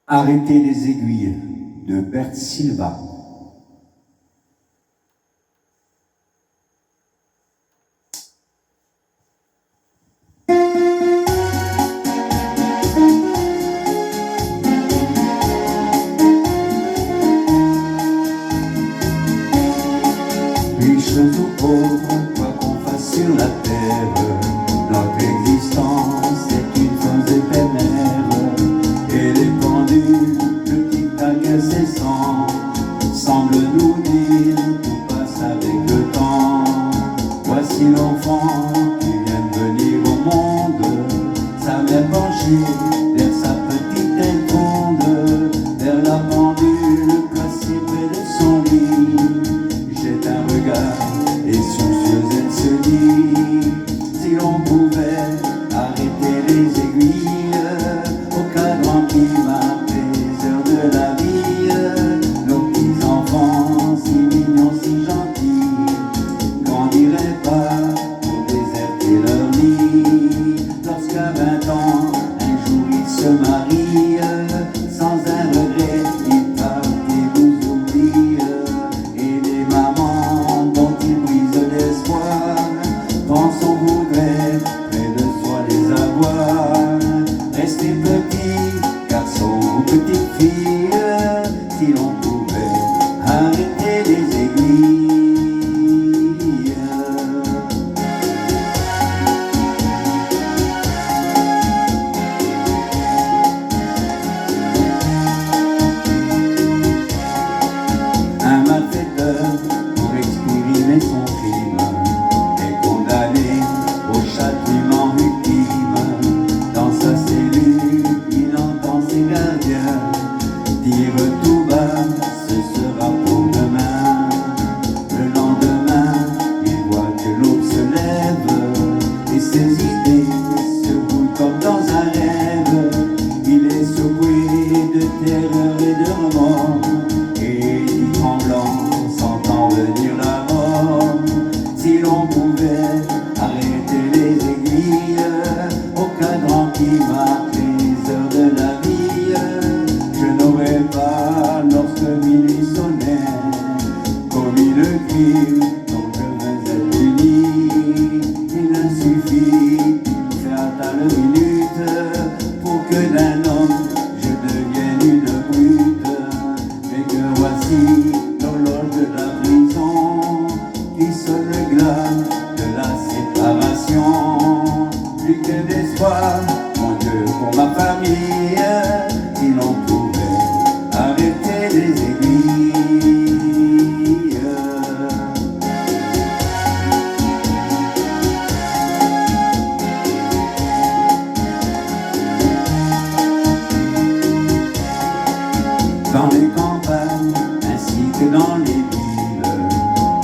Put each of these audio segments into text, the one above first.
Arrêtez les aiguilles de Bert Silva. Riches ou pauvres, quoi qu'on fasse sur la terre, notre existence est une chose éphémère. Et les pendules, le tic-tac incessant, semblent nous dire tout passe avec le temps. Voici l'enfant qui vient de venir au monde, sa mère penchée vers sa petite tête ronde, vers la pendule placée près de son lit. Jette un regard et soucieuse elle se dit, si l'on pouvait arrêter les aiguilles au cadran qui marque les heures de la vie, nos petits enfants si mignons, si gentils, grandiraient pas pour déserter leur nid. Lorsqu'à 20 ans, un jour ils se marient, sans un regret, ils partent et vous oublient. Et les mamans dont ils brisent l'espoir, pensent on voudrait près de soi les avoir. Restez petits garçons ou petites filles, si l'on pouvait arrêter les aiguilles. Un malfaiteur, pour exprimer son crime, est condamné au châtiment ultime. Dans sa cellule, il entend ses gardiens dire tout bas, ce sera pour demain. Le lendemain, il voit que l'aube se lève et ses idées se roulent comme dans un rêve. Il est secoué de terreur et de remords, et dit tremblant, sentant venir la mort. Si l'on pouvait arrêter les aiguilles au cadran qui marque les heures de la vie, je n'aurais pas, lorsque minuit sonnait, commis le crime dont je veux être puni. Il ne suffit d'une fatale minute pour que d'un homme je devienne une brute. Mais que voici l'horloge de la prison qui sonne le glas de la séparation. Plus que d'espoir, mon Dieu, pour ma famille, si l'on pouvait arrêter les aiguilles. Dans les campagnes ainsi que dans les villes,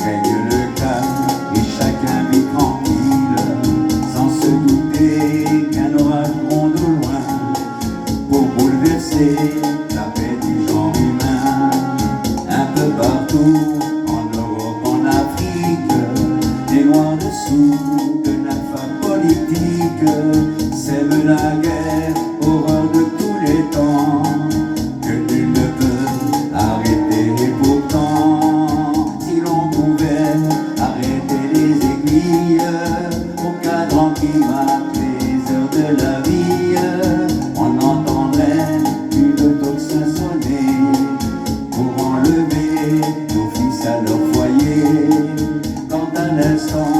règne le calme et chacun vit tranquille, sans se douter qu'un orage gronde au loin pour bouleverser la paix du genre humain. Un peu partout, en Europe, en Afrique, des noirs dessous de l'alpha politique sèment la guerre, horreur de tous les temps, que nul ne peut arrêter. Et pourtant, si l'on pouvait arrêter les aiguilles au cadran qui marque les heures de la vie, on entendrait une tocsin sonner pour enlever nos fils à leur foyer. Quand à l'instant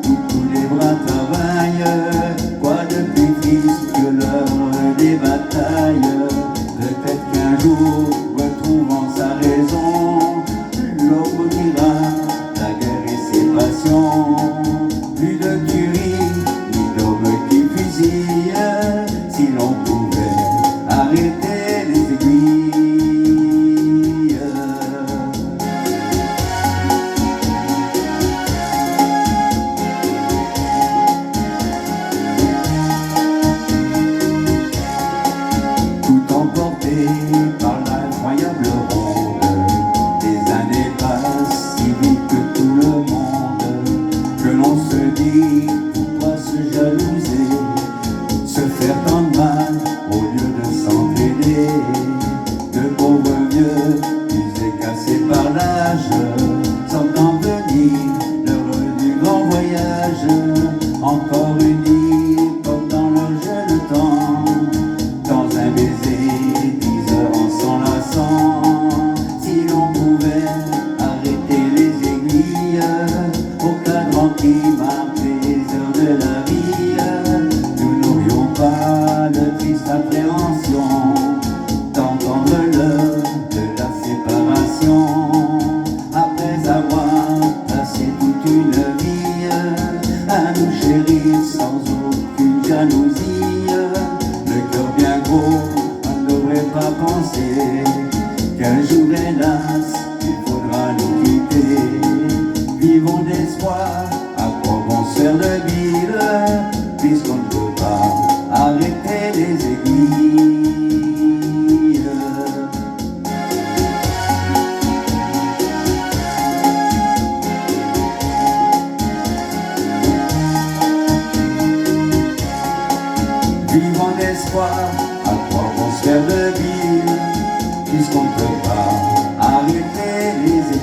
où tous les bras travaillent, quoi de plus triste que l'heure des batailles? Peut-être qu'un jour, retrouvant sa raison, l'homme dira la guerre et ses passions. Plus de tuerie, ni d'hommes qui fusillent, si l'on pouvait arrêter les aiguilles. Tout emporté par l'incroyable ronde, des années passent si vite que tout le monde, que l'on se dit pourquoi se jalouser, se faire tant de mal au lieu de s'en entraîner de pauvres vieux, usés, cassés par l'âge, sentant venir l'heure du grand voyage, encore unis comme dans leur jeune temps, dans un baiser, 10 heures en s'enlaçant. Si l'on pouvait arrêter les aiguilles au cadran qui marque les heures de la vie, nous n'aurions pas de triste appréhension d'entendre l'heure de la séparation. Après avoir passé toute une vie à nous chérir sans aucune jalousie, le cœur bien gros, on ne devrait pas penser qu'un jour hélas il faudra nous quitter. Vivons d'espoir, à quoi bon se faire de bile, puisqu'on ne peut pas arrêter les aiguilles. Vivons d'espoir, à quoi bon se faire de bile, puisqu'on ne peut pas arrêter les